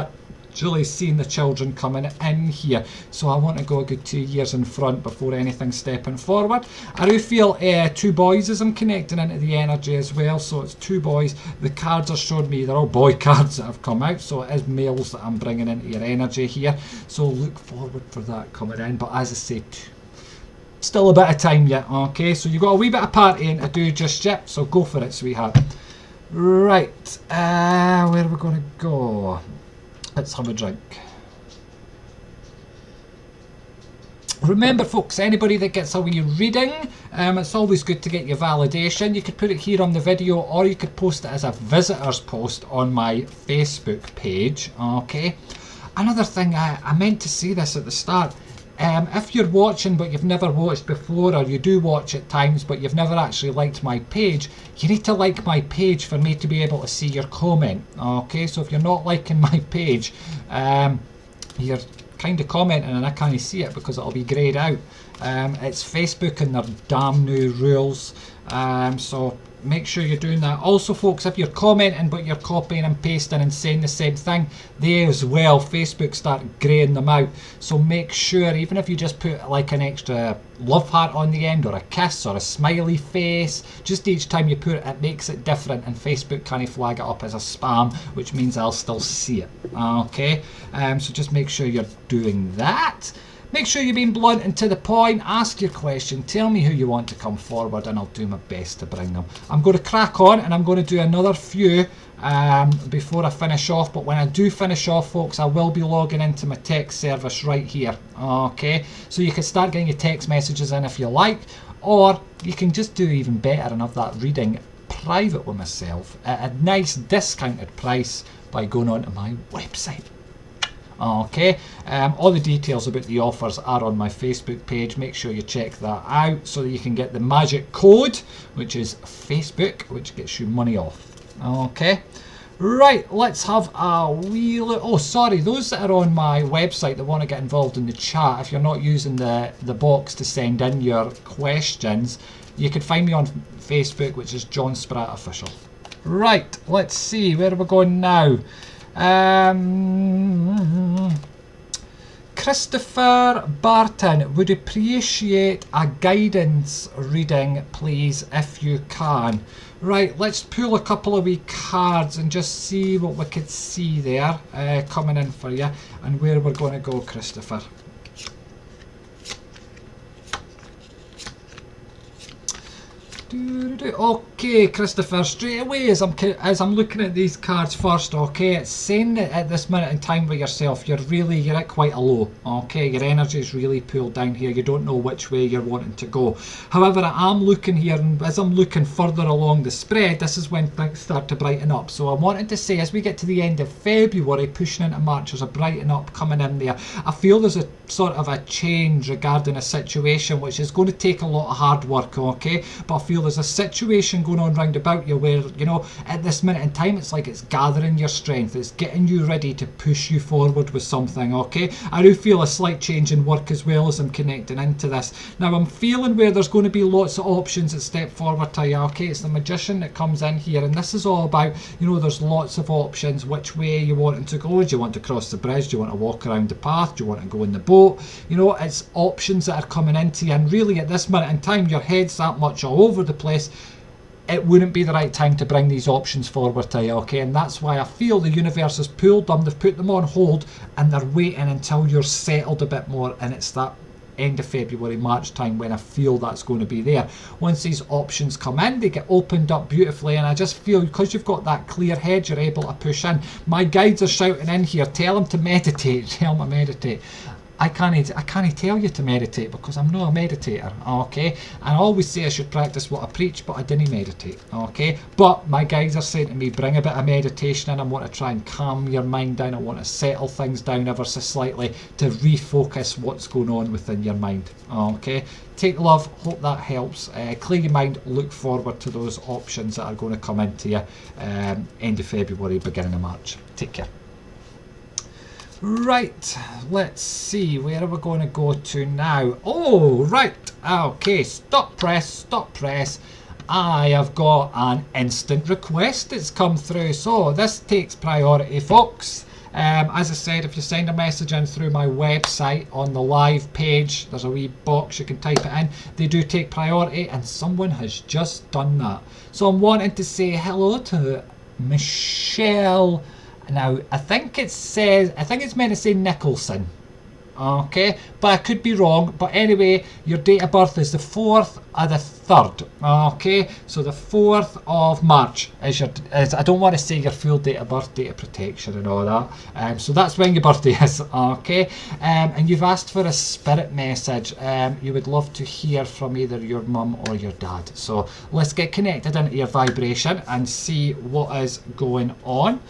A: gradually seeing the children coming in here. So I want to go a good 2 years in front before anything stepping forward. I do feel 2 boys as I'm connecting into the energy as well. So it's 2 boys. The cards are showing me they're all boy cards that have come out. So it is males that I'm bringing into your energy here. So look forward for that coming in. But as I say, still a bit of time yet. Okay, so you've got a wee bit of partying to do just yet. So go for it, sweetheart. Right, where are we going to go? Let's have a drink. Remember folks, anybody that gets a wee reading, it's always good to get your validation. You could put it here on the video, or you could post it as a visitor's post on my Facebook page. Okay. Another thing, I meant to say this at the start. If you're watching but you've never watched before, or you do watch at times but you've never actually liked my page, you need to like my page for me to be able to see your comment. Okay, so if you're not liking my page, you're kind of commenting and I can't see it because it'll be greyed out. It's Facebook and their damn new rules, so make sure you're doing that. Also folks, if you're commenting but you're copying and pasting and saying the same thing, they as well, Facebook start greying them out. So make sure, even if you just put like an extra love heart on the end, or a kiss, or a smiley face, just each time you put it, it makes it different, and Facebook can't flag it up as a spam, which means I'll still see it. Okay, so just make sure you're doing that. Make sure you're being blunt and to the point. Ask your question. Tell me who you want to come forward and I'll do my best to bring them. I'm going to crack on and I'm going to do another few before I finish off. But when I do finish off, folks, I will be logging into my text service right here. Okay, so you can start getting your text messages in if you like. Or you can just do even better and have that reading private with myself at a nice discounted price by going onto my website. Okay, all the details about the offers are on my Facebook page. Make sure you check that out so that you can get the magic code, which is Facebook, which gets you money off. Okay, right, let's have a wee look. Oh, sorry, those that are on my website that want to get involved in the chat, if you're not using the box to send in your questions, you can find me on Facebook, which is John Spratt Official. Right, let's see, where are we going now? Christopher Barton would appreciate a guidance reading, please, if you can. Right, let's pull a couple of wee cards and just see what we could see there coming in for you and where we're going to go, Christopher. Okay, Christopher, straight away as I'm looking at these cards first, okay, it's saying that at this minute in time with yourself, you're at quite a low, okay, your energy is really pulled down here, you don't know which way you're wanting to go. However, I am looking here, and as I'm looking further along the spread, this is when things start to brighten up. So I wanted to say, as we get to the end of February, pushing into March, there's a brighten up coming in there. I feel there's a sort of a change regarding a situation which is going to take a lot of hard work, okay, but I feel there's a situation going on round about you where, you know, at this minute in time, it's like it's gathering your strength, it's getting you ready to push you forward with something, okay. I do feel a slight change in work as well as I'm connecting into this. Now I'm feeling where there's going to be lots of options that step forward to you, okay. It's the Magician that comes in here, and this is all about, you know, there's lots of options, which way you want to go. Do you want to cross the bridge? Do you want to walk around the path? Do you want to go in the boat? You know, it's options that are coming into you, and really at this minute in time, your head's that much all over the place, it wouldn't be the right time to bring these options forward to you, okay. And that's why I feel the universe has pulled them, they've put them on hold, and they're waiting until you're settled a bit more, and it's that end of February, March time when I feel that's going to be there. Once these options come in, they get opened up beautifully, and I just feel because you've got that clear head, you're able to push in. My guides are shouting in here, tell them to meditate, tell them to meditate. I can't tell you to meditate because I'm not a meditator, okay. And I always say I should practice what I preach, but I didn't meditate, okay. But my guides are saying to me, bring a bit of meditation in. I want to try and calm your mind down. I want to settle things down ever so slightly to refocus what's going on within your mind, okay. Take love, hope that helps. Clear your mind, look forward to those options that are going to come into you end of February, beginning of March. Take care. Right, let's see, where are we going to go to now? Oh, right, okay, stop press. I have got an instant request that's come through, so this takes priority, folks. As I said, if you send a message in through my website on the live page, there's a wee box you can type it in. They do take priority, and someone has just done that. So I'm wanting to say hello to Michelle. Now I think it's meant to say Nicholson. Okay, but I could be wrong. But anyway, your date of birth is the 4th of the 3rd. Okay, so the 4th of March is your. I don't want to say your full date of birth, date of protection, and all that. So that's when your birthday is. Okay, and you've asked for a spirit message. You would love to hear from either your mum or your dad. So let's get connected into your vibration and see what is going on.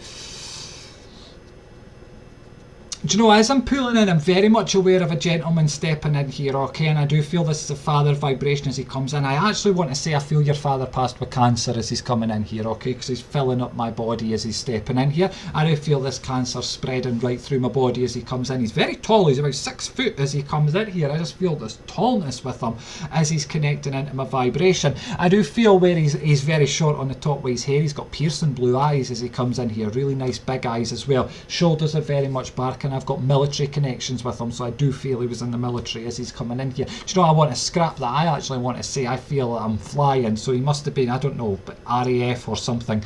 A: Do you know, as I'm pulling in, I'm very much aware of a gentleman stepping in here, okay, and I do feel this is a father vibration as he comes in. I actually want to say I feel your father passed with cancer as he's coming in here, okay, because he's filling up my body as he's stepping in here. I do feel this cancer spreading right through my body as he comes in. He's very tall, he's about 6 foot as he comes in here. I just feel this tallness with him as he's connecting into my vibration. I do feel where he's very short on the top with his hair. He's got piercing blue eyes as he comes in here, really nice big eyes as well. Shoulders are very much barking. I've got military connections with him, so I do feel he was in the military as he's coming in here. Do you know, I want to scrap that. I actually want to say I feel I'm flying, so he must have been, I don't know, but RAF or something,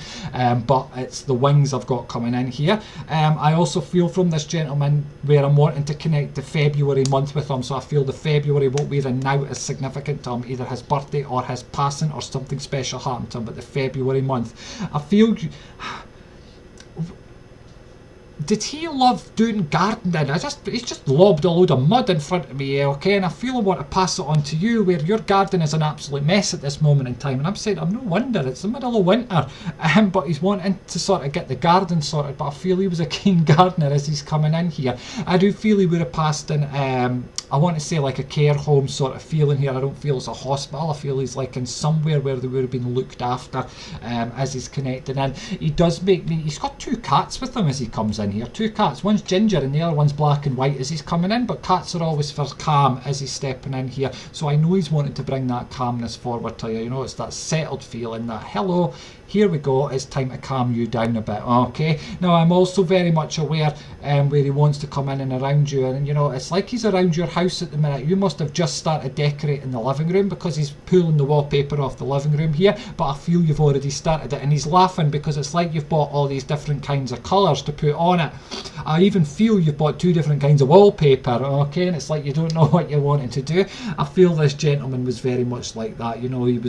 A: but it's the wings I've got coming in here. I also feel from this gentleman where I'm wanting to connect the February month with him, so I feel the February, what we're in now, is significant to him, either his birthday or his passing or something special happened to him. But the February month, I feel. Did he love doing gardening? He's just lobbed a load of mud in front of me, okay, and I feel I want to pass it on to you, where your garden is an absolute mess at this moment in time, and I'm saying, I'm no wonder, it's the middle of winter, but he's wanting to sort of get the garden sorted. But I feel he was a keen gardener as he's coming in here. I do feel he would have passed in, I want to say like a care home sort of feeling here. I don't feel it's a hospital. I feel he's like in somewhere where they would have been looked after as he's connecting in. He does make me, he's got 2 cats with him as he comes in here. 2 cats, one's ginger and the other one's black and white as he's coming in, but cats are always for calm as he's stepping in here. So I know he's wanting to bring that calmness forward to you. You know, it's that settled feeling, that hello, here we go, it's time to calm you down a bit, okay? Now I'm also very much aware where he wants to come in and around you, and you know, it's like he's around your house at the minute. You must have just started decorating the living room because he's pulling the wallpaper off the living room here, but I feel you've already started it, and he's laughing because it's like you've bought all these different kinds of colours to put on it. I even feel you've bought 2 different kinds of wallpaper, okay, and it's like you don't know what you're wanting to do. I feel this gentleman was very much like that. You know, he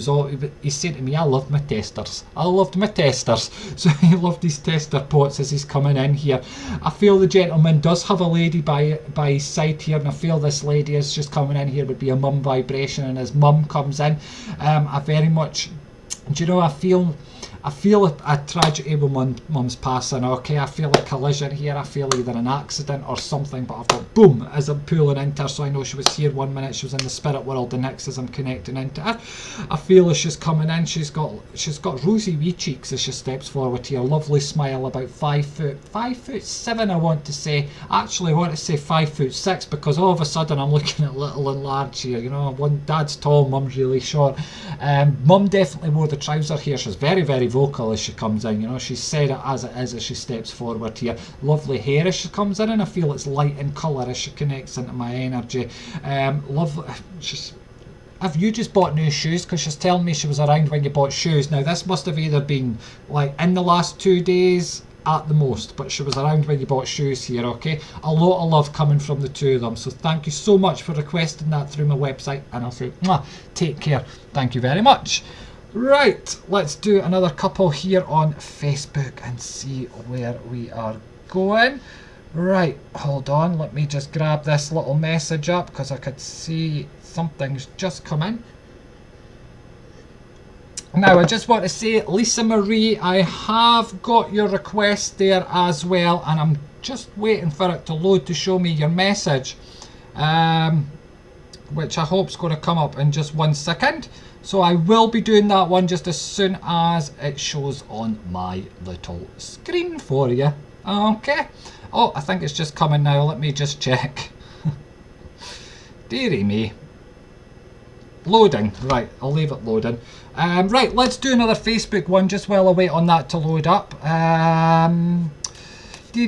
A: said to me, I love my testers. I loved my testers. So he loved his tester pots as he's coming in here. I feel the gentleman does have a lady by his side here, and I feel this lady is just coming in here would be a mum vibration, and as mum comes in, I very much, do you know, I feel a tragedy when mum's passing, okay? I feel a collision here. I feel either an accident or something, but I've got boom as I'm pulling into her, so I know she was here one minute, she was in the spirit world the next as I'm connecting into her. I feel as she's coming in, she's got rosy wee cheeks as she steps forward here, lovely smile, about 5'7" I want to say. Actually I want to say 5'6", because all of a sudden I'm looking at little and large here, you know, one dad's tall, mum's really short. Mum definitely wore the trouser here. She's very, very vocal as she comes in, you know, she said it as she steps forward here. Lovely hair as she comes in, and I feel it's light in colour as she connects into my energy. Lovely. Have you just bought new shoes? Because she's telling me she was around when you bought shoes. Now this must have either been like in the last 2 days at the most, but she was around when you bought shoes here, okay? A lot of love coming from the 2 of them, so thank you so much for requesting that through my website, and I'll say, mwah, take care, thank you very much. Right, let's do another couple here on Facebook and see where we are going. Right, hold on, let me just grab this little message up because I could see something's just come in. Now I just want to say, Lisa Marie, I have got your request there as well, and I'm just waiting for it to load to show me your message, which I hope is going to come up in just 1 second. So I will be doing that one just as soon as it shows on my little screen for you. Okay. Oh, I think it's just coming now. Let me just check. Dearie me. Loading. Right, I'll leave it loading. Right, let's do another Facebook one just while I wait on that to load up. Where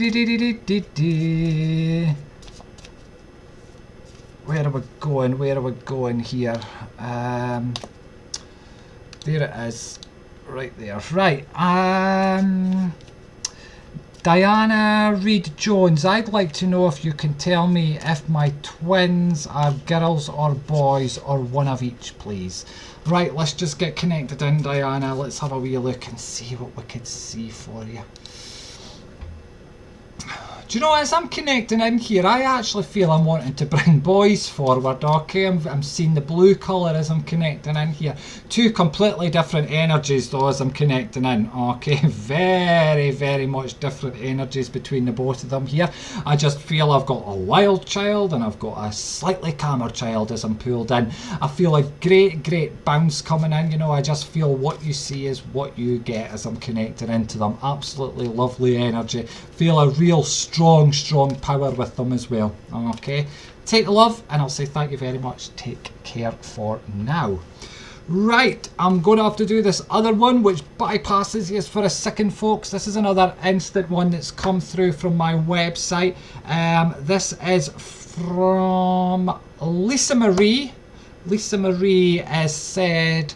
A: are we going? Where are we going here? There it is. Right there. Right. Diana Reed Jones, I'd like to know if you can tell me if my twins are girls or boys or one of each, please. Right, let's just get connected in, Diana. Let's have a wee look and see what we could see for you. Do you know, as I'm connecting in here, I actually feel I'm wanting to bring boys forward, okay? I'm seeing the blue colour as I'm connecting in here. Two completely different energies though as I'm connecting in, okay? Very, very much different energies between the both of them here. I just feel I've got a wild child and I've got a slightly calmer child as I'm pulled in. I feel a great bounce coming in, you know, I just feel what you see is what you get as I'm connecting into them. Absolutely lovely energy. Feel a real strong power with them as well. Okay, take the love and I'll say thank you very much. Take care for now. Right, I'm going to have to do this other one which bypasses you for a second, folks. This is another instant one that's come through from my website. This is from Lisa Marie. Lisa Marie has said,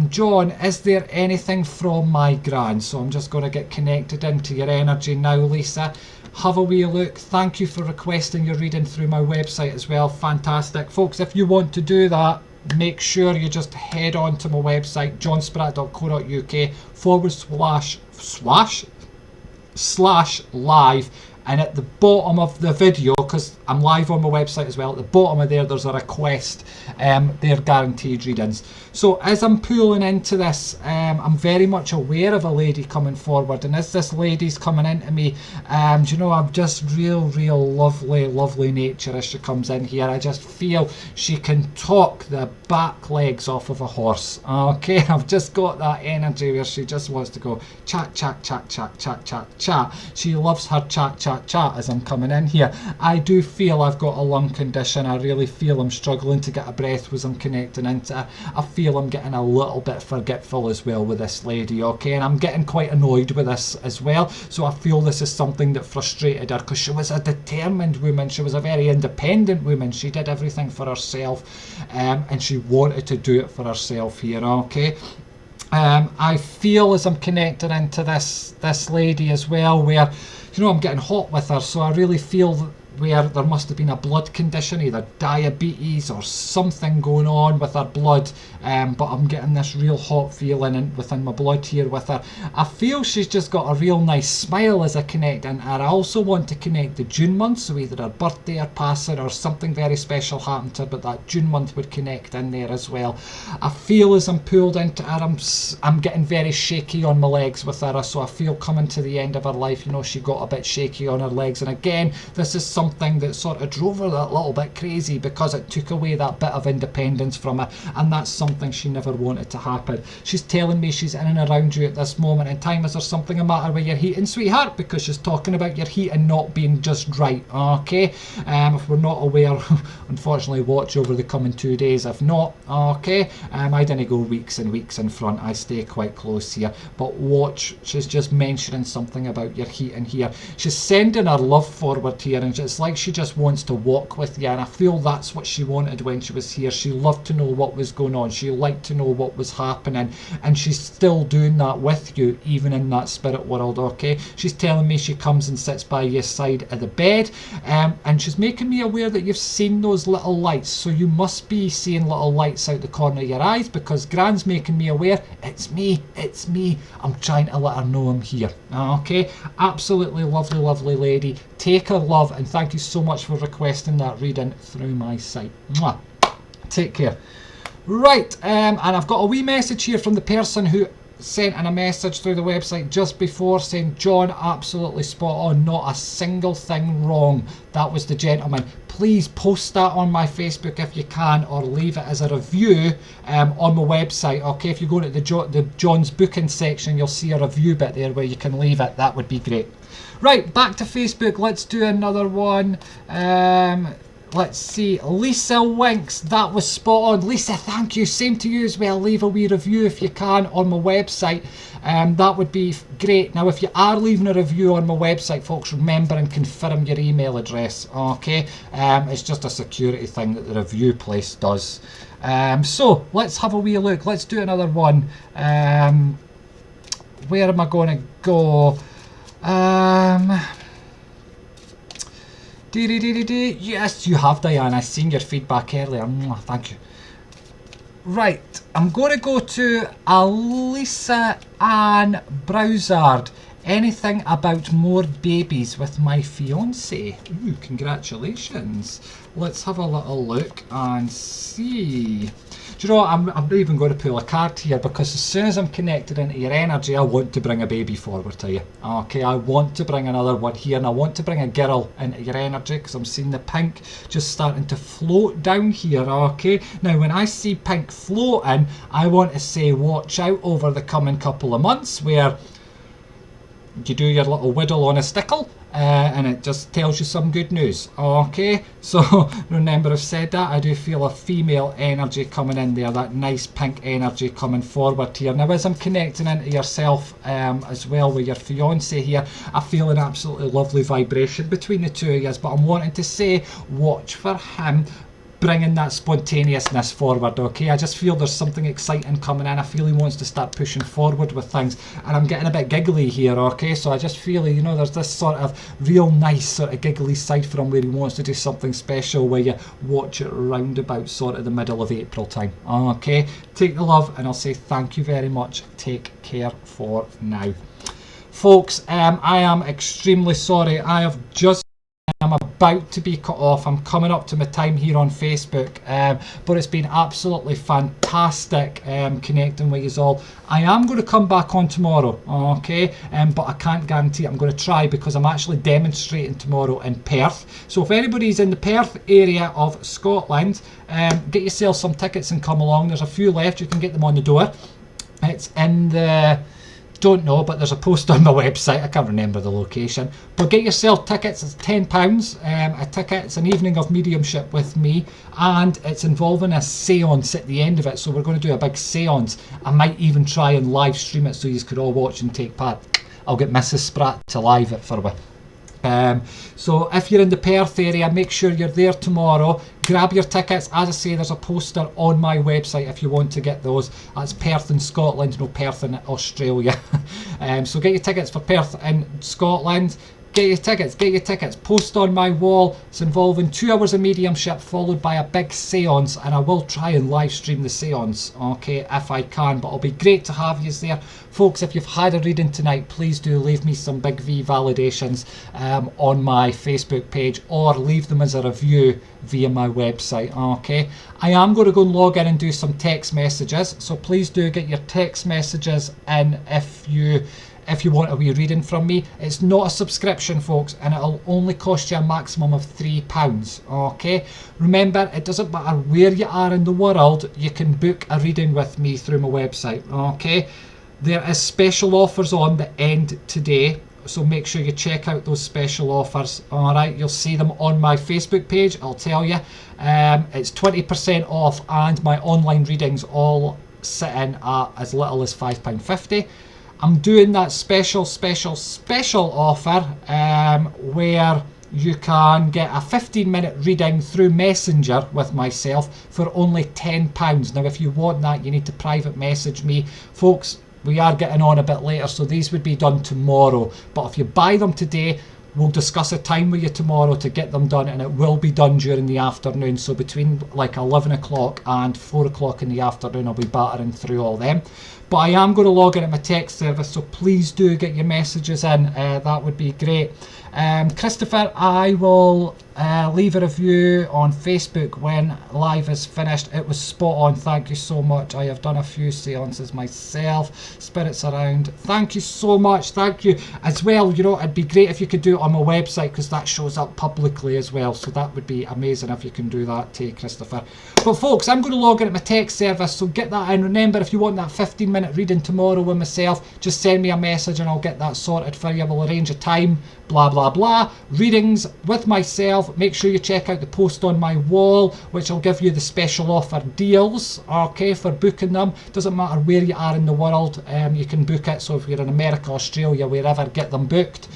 A: John, is there anything from my gran? So I'm just going to get connected into your energy now, Lisa. Have a wee look. Thank you for requesting your reading through my website as well. Fantastic. Folks, if you want to do that, make sure you just head on to my website, johnspratt.co.uk/live. And at the bottom of the video, because I'm live on my website as well, at the bottom of there's a request. They're guaranteed readings. So as I'm pulling into this, I'm very much aware of a lady coming forward, and as this lady's coming into me, do you know, I'm just real lovely nature as she comes in here. I just feel she can talk the back legs off of a horse. Okay, I've just got that energy where she just wants to go chat. She loves her chat as I'm coming in here. I do feel I've got a lung condition. I really feel I'm struggling to get a breath as I'm connecting into her. I feel I'm getting a little bit forgetful as well with this lady, okay? And I'm getting quite annoyed with this as well. So I feel this is something that frustrated her, because she was a determined woman. She was a very independent woman. She did everything for herself, and she wanted to do it for herself here, okay? I feel as I'm connected into this lady as well, where, you know, I'm getting hot with her, so I really feel where there must have been a blood condition, either diabetes or something going on with her blood, but I'm getting this real hot feeling within my blood here with her. I feel she's just got a real nice smile as I connect, and I also want to connect the June month, so either her birthday or passing or something very special happened to her, but that June month would connect in there as well. I feel as I'm pulled into her, I'm getting very shaky on my legs with her, so I feel coming to the end of her life, you know, she got a bit shaky on her legs, and again, this is something that sort of drove her a little bit crazy, because it took away that bit of independence from her, and that's something she never wanted to happen. She's telling me she's in and around you at this moment in time. Is there something the matter with your heating, sweetheart? Because she's talking about your heating not being just right, okay? If we're not aware, unfortunately watch over the coming 2 days. If not, okay, I didn't go weeks and weeks in front. I stay quite close here, but watch, she's just mentioning something about your heating here. She's sending her love forward here, and it's like she just wants to walk with you, and I feel that's what she wanted when she was here. She loved to know what was going on. She liked to know what was happening, and she's still doing that with you, even in that spirit world, okay? She's telling me she comes and sits by your side of the bed, and she's making me aware that you've seen those little lights, so you must be seeing little lights out the corner of your eyes, because Gran's making me aware, it's me, I'm trying to let her know I'm here, okay? Absolutely lovely lady. Take her love, and thank you so much for requesting that reading through my site. Mwah. Take care. Right, and I've got a wee message here from the person who sent in a message through the website just before, saying, John, absolutely spot on, not a single thing wrong. That was the gentleman. Please post that on my Facebook if you can, or leave it as a review on my website, okay? If you go to the John's booking section, you'll see a review bit there where you can leave it. That would be great. Right, back to Facebook. Let's do another one. let's see, Lisa Winks, that was spot on. Lisa, thank you. Same to you as well. Leave a wee review if you can on my website. That would be great. Now, if you are leaving a review on my website, folks, remember and confirm your email address, okay? It's just a security thing that the review place does. So, let's have a wee look. Let's do another one. Where am I going to go? Yes, you have, Diane. I've seen your feedback earlier. Thank you. Right, I'm going to go to Alisa Ann Browsard. Anything about more babies with my fiance? Ooh, congratulations. Let's have a little look and see. Do you know what? I'm not even going to pull a card here, because as soon as I'm connected into your energy, I want to bring a baby forward to you. Okay, I want to bring another one here, and I want to bring a girl into your energy, because I'm seeing the pink just starting to float down here. Okay, now when I see pink floating, I want to say watch out over the coming couple of months, where you do your little whittle on a stickle, and it just tells you some good news. Okay, so remember, I've said that I do feel a female energy coming in there, that nice pink energy coming forward here. Now, as I'm connecting into yourself as well with your fiance here, I feel an absolutely lovely vibration between the two of you, but I'm wanting to say watch for him bringing that spontaneousness forward. Okay, I just feel there's something exciting coming in. I feel he wants to start pushing forward with things, and I'm getting a bit giggly here. Okay, so I just feel, you know, there's this sort of real nice sort of giggly side from where he wants to do something special, where you watch it around about sort of the middle of April time. Okay, take the love, and I'll say thank you very much. Take care for now, folks. I am extremely sorry. I'm about to be cut off. I'm coming up to my time here on Facebook, but it's been absolutely fantastic connecting with you all. I am going to come back on tomorrow, okay, but I can't guarantee it. I'm going to try, because I'm actually demonstrating tomorrow in Perth. So if anybody's in the Perth area of Scotland, get yourself some tickets and come along. There's a few left. You can get them on the door. It's in the... don't know, but there's a post on my website. I can't remember the location, but get yourself tickets. It's £10 a ticket. It's an evening of mediumship with me, and it's involving a seance at the end of it. So we're going to do a big seance. I might even try and live stream it so you could all watch and take part. I'll get Mrs. Spratt to live it for me. So if you're in the Perth area, make sure you're there tomorrow. Grab your tickets. As I say, there's a poster on my website if you want to get those. That's Perth in Scotland, no Perth in Australia. So get your tickets for Perth in Scotland. Get your tickets. Post on my wall. It's involving 2 hours of mediumship followed by a big seance, and I will try and live stream the seance, okay, if I can, but it'll be great to have you there. Folks, if you've had a reading tonight, please do leave me some big V validations on my Facebook page, or leave them as a review via my website, okay. I am going to go and log in and do some text messages, so please do get your text messages in if you want a wee reading from me. It's not a subscription, folks, and it'll only cost you a maximum of £3, okay. Remember, it doesn't matter where you are in the world, you can book a reading with me through my website, okay. There is special offers on that end today, so make sure you check out those special offers. All right, you'll see them on my Facebook page. I'll tell you, it's 20% off, and my online readings all sitting at as little as £5.50. I'm doing that special offer where you can get a 15-minute reading through Messenger with myself for only £10. Now, if you want that, you need to private message me. Folks, we are getting on a bit later, so these would be done tomorrow. But if you buy them today, we'll discuss a time with you tomorrow to get them done, and it will be done during the afternoon. So between like 11 o'clock and 4 o'clock in the afternoon, I'll be battering through all them. But I am going to log in at my text service, so please do get your messages in. That would be great. Christopher, I will leave a review on Facebook when live is finished. It was spot on. Thank you so much. I have done a few seances myself. Spirits around. Thank you so much. Thank you. As well, you know, it'd be great if you could do it on my website, because that shows up publicly as well. So that would be amazing if you can do that too, Christopher. But folks, I'm going to log in at my text service, so get that in. Remember, if you want that 15-minute reading tomorrow with myself, just send me a message and I'll get that sorted for you. We'll arrange a time, blah, blah, blah blah, readings with myself. Make sure you check out the post on my wall, which will give you the special offer deals, okay, for booking them. Doesn't matter where you are in the world, you can book it. So if you're in America, Australia, wherever, get them booked.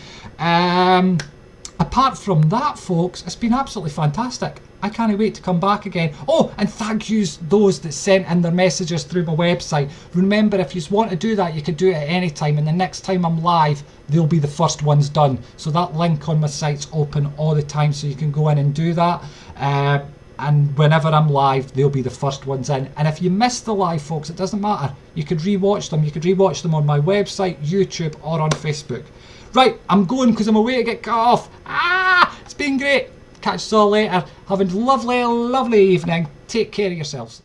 A: Apart from that, folks, it's been absolutely fantastic. I can't wait to come back again. Oh, and thank yous those that sent in their messages through my website. Remember, if you want to do that, you can do it at any time, and the next time I'm live, they'll be the first ones done. So that link on my site's open all the time, so you can go in and do that. And whenever I'm live, they'll be the first ones in. And if you miss the live, folks, it doesn't matter. You could rewatch them. You could rewatch them on my website, YouTube, or on Facebook. Right, I'm going because I'm away to get cut off. It's been great. Catch you all later. Have a lovely, lovely evening. Take care of yourselves.